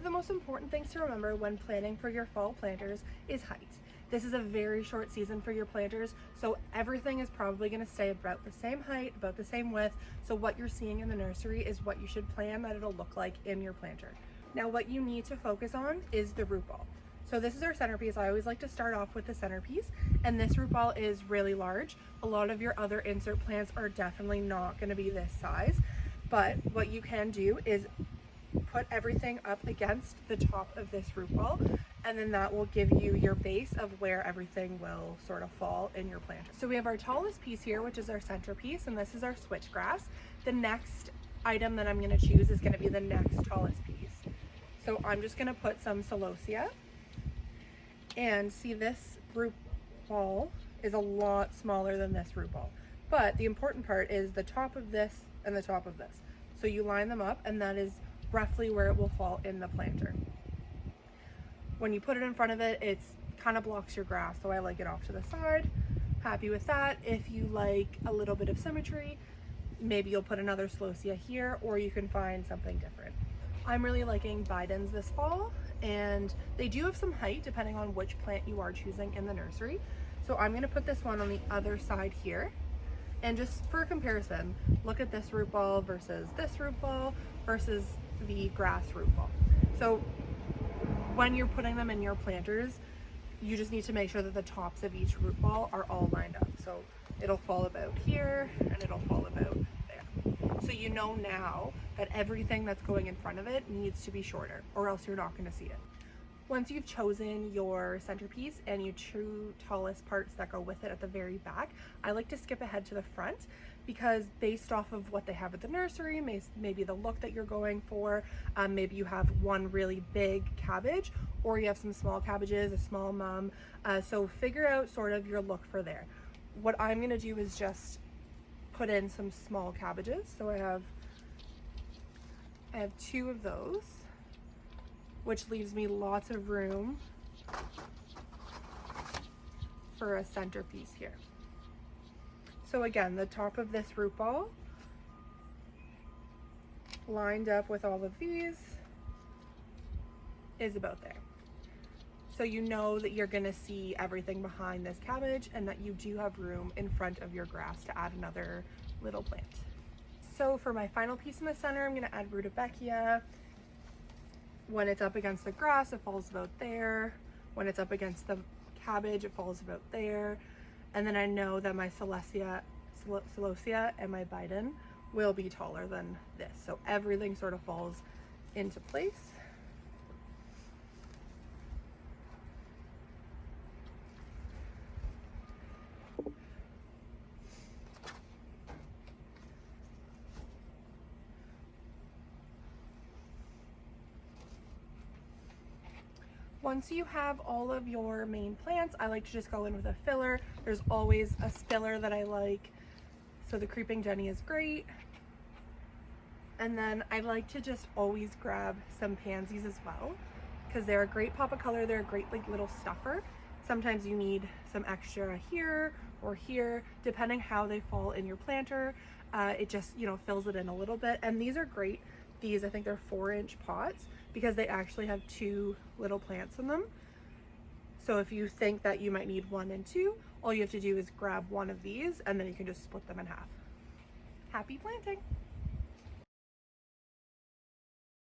the most important things to remember when planning for your fall planters is height. This is a very short season for your planters, so everything is probably going to stay about the same height, about the same width. So what you're seeing in the nursery is what you should plan that it'll look like in your planter. Now what you need to focus on is the root ball. So this is our centerpiece. I always like to start off with the centerpiece, and this root ball is really large. A lot of your other insert plants are definitely not going to be this size, but what you can do is put everything up against the top of this root ball, and then that will give you your base of where everything will sort of fall in your planter. So we have our tallest piece here, which is our centerpiece, and this is our switchgrass. The next item that I'm going to choose is going to be the next tallest piece. So I'm just going to put some celosia, and see, this root ball is a lot smaller than this root ball, but the important part is the top of this and the top of this. So you line them up, and that is roughly where it will fall in the planter. When you put it in front of it, it's kind of blocks your grass, so I like it off to the side. Happy with that. If you like a little bit of symmetry, maybe you'll put another celosia here, or you can find something different. I'm really liking Bidens this fall, and they do have some height depending on which plant you are choosing in the nursery. So I'm going to put this one on the other side here, and just for comparison, look at this root ball versus this root ball versus the grass root ball. So when you're putting them in your planters, you just need to make sure that the tops of each root ball are all lined up. So it'll fall about here and it'll fall about there. So you know now that everything that's going in front of it needs to be shorter, or else you're not going to see it. Once you've chosen your centerpiece and your true tallest parts that go with it at the very back, I like to skip ahead to the front, because based off of what they have at the nursery, maybe the look that you're going for, maybe you have one really big cabbage, or you have some small cabbages, a small mum, so figure out sort of your look for there. What I'm going to do is just put in some small cabbages. So I have 2 of those, which leaves me lots of room for a centerpiece here. So again, the top of this root ball lined up with all of these is about there. So you know that you're gonna see everything behind this cabbage, and that you do have room in front of your grass to add another little plant. So for my final piece in the center, I'm gonna add rudbeckia. When it's up against the grass, it falls about there. When it's up against the cabbage, it falls about there. And then I know that my celosia and my Biden will be taller than this. So everything sort of falls into place. Once you have all of your main plants, I like to just go in with a filler. There's always a spiller that I like. So the creeping Jenny is great. And then I like to just always grab some pansies as well, because they're a great pop of color. They're a great like little stuffer. Sometimes you need some extra here or here, depending how they fall in your planter. It just, you know, fills it in a little bit. And these are great. These, I think they're 4-inch pots, because they actually have 2 little plants in them. So if you think that you might need 1 and 2, all you have to do is grab one of these, and then you can just split them in half. Happy planting!